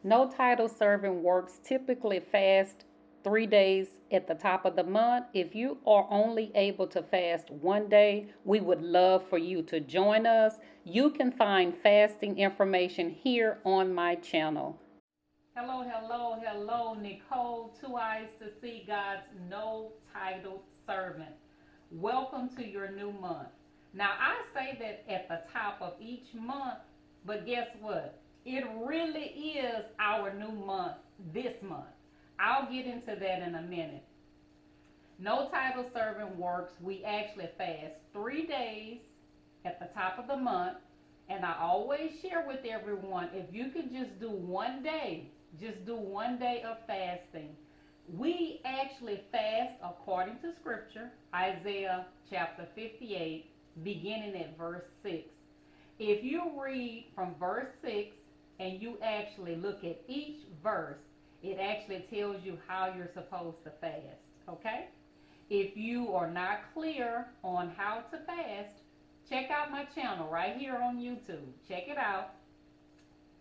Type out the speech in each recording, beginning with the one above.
No title serving works typically fast 3 days at the top of the month. If you are only able to fast one day, we would love for you to join us. You can find fasting information here on my channel. Hello, hello, hello, Nicole, Two Eyes to See God's No Titled Servant. Welcome to your new month. Now, I say that at the top of each month, but guess what? It really is our new month this month. I'll get into that in a minute. No title servant works. We actually fast 3 days at the top of the month. And I always share with everyone, if you can just do one day, just do one day of fasting. We actually fast according to scripture, Isaiah chapter 58, beginning at verse 6. If you read from verse 6 and you actually look at each verse, it actually tells you how you're supposed to fast, okay? If you are not clear on how to fast, check out my channel right here on YouTube. Check it out.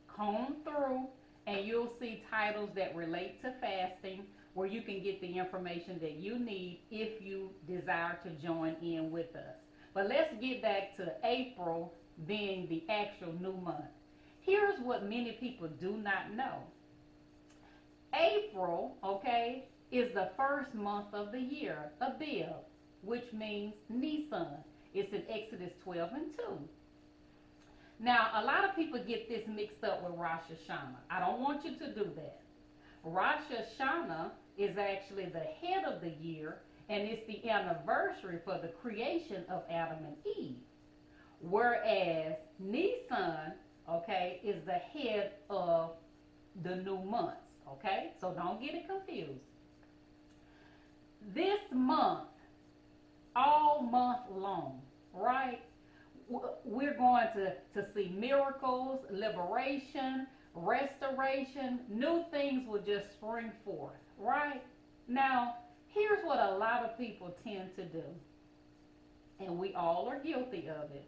Comb through and you'll see titles that relate to fasting where you can get the information that you need if you desire to join in with us. But let's get back to April being the actual new month. Here's what many people do not know. April, okay, is the first month of the year, Abib, which means Nisan. It's in Exodus 12 and 2. Now, a lot of people get this mixed up with Rosh Hashanah. I don't want you to do that. Rosh Hashanah is actually the head of the year, and it's the anniversary for the creation of Adam and Eve. Whereas Nisan, okay, is the head of the new months, okay? So don't get it confused. This month, all month long, right? We're going to see miracles, liberation, restoration. New things will just spring forth, right? Now, here's what a lot of people tend to do, and we all are guilty of it.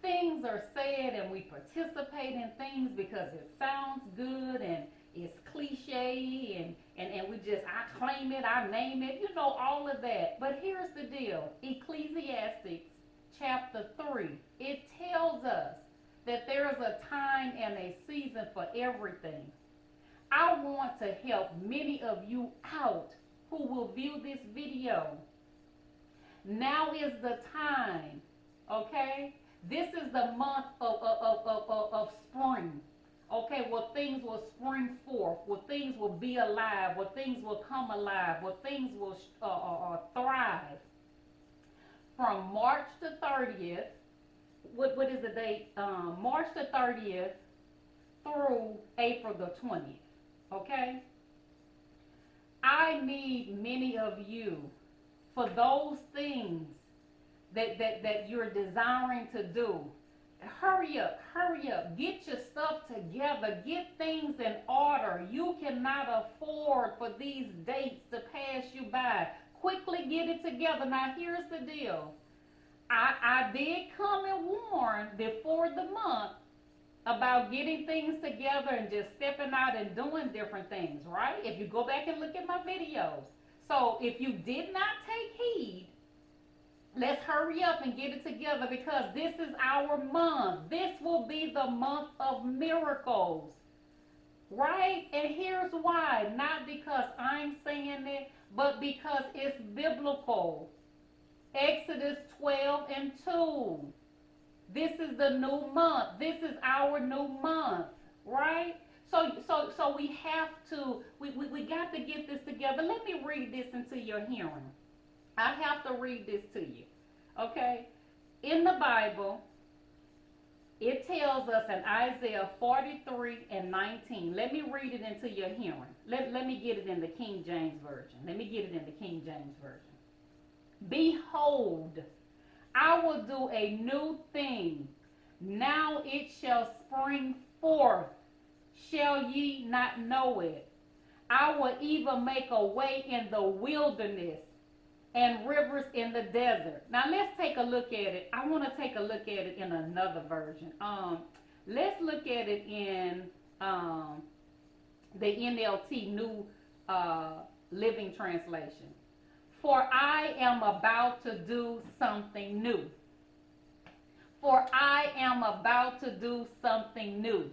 Things are said and we participate in things because it sounds good and it's cliche and we just, I claim it, I name it, you know, all of that. But here's the deal. Ecclesiastes chapter 3, it tells us that there is a time and a season for everything. I want to help many of you out who will view this video. Now is the time, okay? This is the month of spring, okay, where things will spring forth, where things will be alive, where things will come alive, where things will thrive. From March the 30th, what is the date? March the 30th through April the 20th, okay? I need many of you for those things that you're desiring to do. Hurry up, get your stuff together, get things in order. You cannot afford for these dates to pass you by. Quickly get it together. Now here's the deal. I did come and warn before the month about getting things together and just stepping out and doing different things, right? If you go back and look at my videos. So if you did not take heed, let's hurry up and get it together because this is our month. This will be the month of miracles, right? And here's why. Not because I'm saying it, but because it's biblical. Exodus 12 and 2. This is the new month. This is our new month, right? So we have to, we got to get this together. Let me read this into your hearing. I have to read this to you, okay? In the Bible, it tells us in Isaiah 43 and 19. Let me read it into your hearing. Let me get it in the King James Version. Let me get it in the King James Version. Behold, I will do a new thing. Now it shall spring forth. Shall ye not know it? I will even make a way in the wilderness and rivers in the desert. Now let's take a look at it. I want to take a look at it in another version. Let's look at it in the NLT New Living Translation. For I am about to do something new. For I am about to do something new.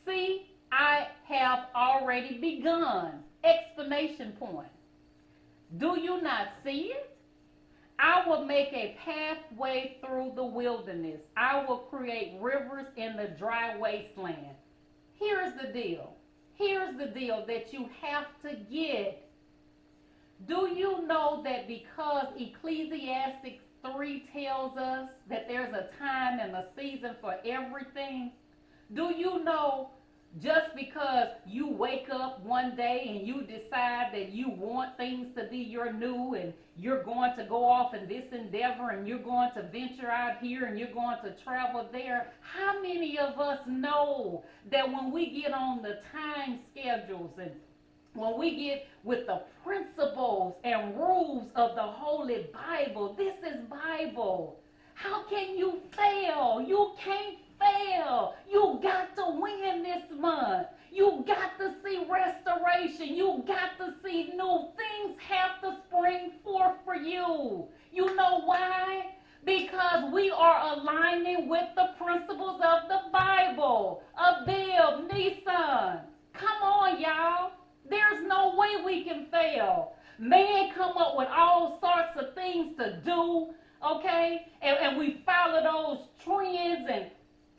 See, I have already begun. Exclamation point. Do you not see it? I will make a pathway through the wilderness. I will create rivers in the dry wasteland. Here's the deal. Here's the deal that you have to get. Do you know that because Ecclesiastes 3 tells us that there's a time and a season for everything? Do you know just because you wake up one day and you decide that you want things to be your new and you're going to go off in this endeavor and you're going to venture out here and you're going to travel there, how many of us know that when we get on the time schedules and when we get with the principles and rules of the Holy Bible, this is Bible. How can you fail? You can't fail. You got to win this month. You got to see restoration. You got to see new things have to spring forth for you. You know why? Because we are aligning with the principles of the Bible. Abib, Nisan. Come on, y'all. There's no way we can fail. Man come up with all sorts of things to do, okay? And we follow those trends and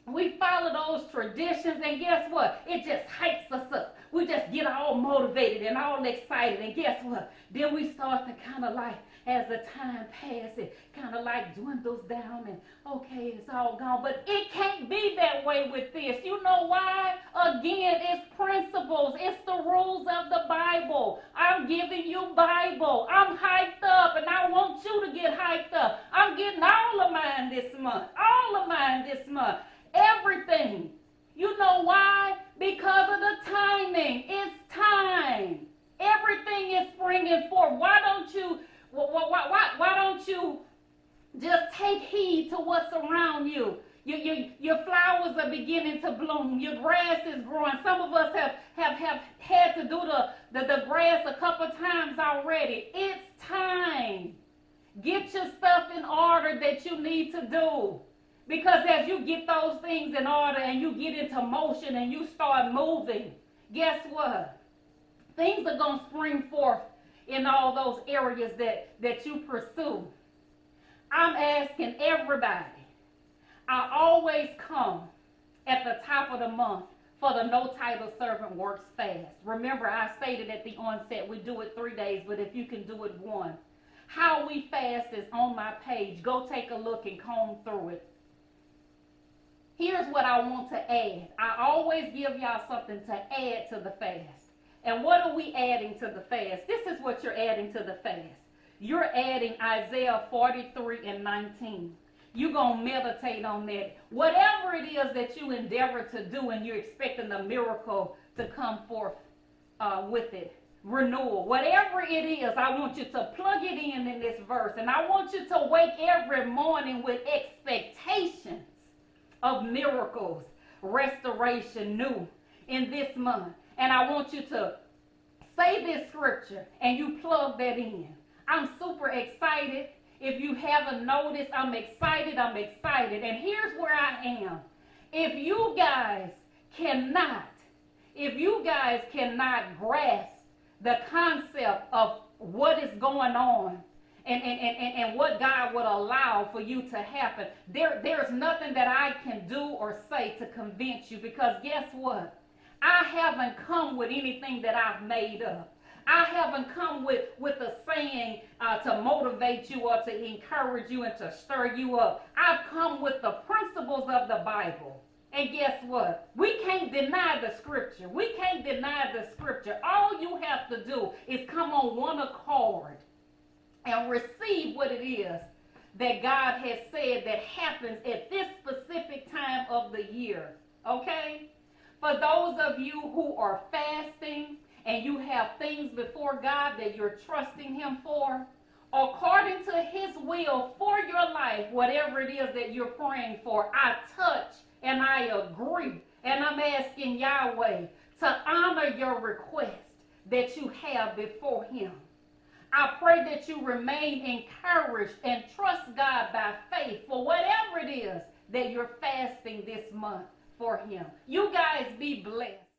we follow those traditions, and guess what? It just hypes us up. We just get all motivated and all excited, and guess what? Then we start to kind of like, as the time passes, it kind of like dwindles down and okay, it's all gone. But it can't be that way with this. You know why? Again, it's principles. It's the rules of the Bible. I'm giving you Bible. I'm hyped up, and I want you to get hyped up. I'm getting all of mine this month. All of mine this month. Everything. You know why? Because of the timing. It's time. Everything is springing forth. Why don't you just take heed to what's around you? Your flowers are beginning to bloom. Your grass is growing. Some of us have had to do the grass a couple times already. It's time. Get your stuff in order that you need to do. Because as you get those things in order and you get into motion and you start moving, guess what? Things are going to spring forth in all those areas that you pursue. I'm asking everybody. I always come at the top of the month for the No Title Servant Works Fast. Remember, I stated at the onset, we do it 3 days, but if you can do it one. How we fast is on my page. Go take a look and comb through it. Here's what I want to add. I always give y'all something to add to the fast. And what are we adding to the fast? This is what you're adding to the fast. You're adding Isaiah 43 and 19. You're going to meditate on that. Whatever it is that you endeavor to do and you're expecting a miracle to come forth with it. Renewal. Whatever it is, I want you to plug it in this verse. And I want you to wake every morning with expectations of miracles, restoration, new in this month. And I want you to say this scripture and you plug that in. I'm super excited. If you haven't noticed, I'm excited. And here's where I am. If you guys cannot grasp the concept of what is going on and what God would allow for you to happen, there's nothing that I can do or say to convince you, because guess what? I haven't come with anything that I've made up. I haven't come with a saying to motivate you or to encourage you and to stir you up. I've come with the principles of the Bible. And guess what? We can't deny the scripture. All you have to do is come on one accord and receive what it is that God has said that happens at this specific time of the year. Okay? For those of you who are fasting and you have things before God that you're trusting Him for, according to His will for your life, whatever it is that you're praying for, I touch and I agree. And I'm asking Yahweh to honor your request that you have before him. I pray that you remain encouraged and trust God by faith for whatever it is that you're fasting this month for him. You guys be blessed.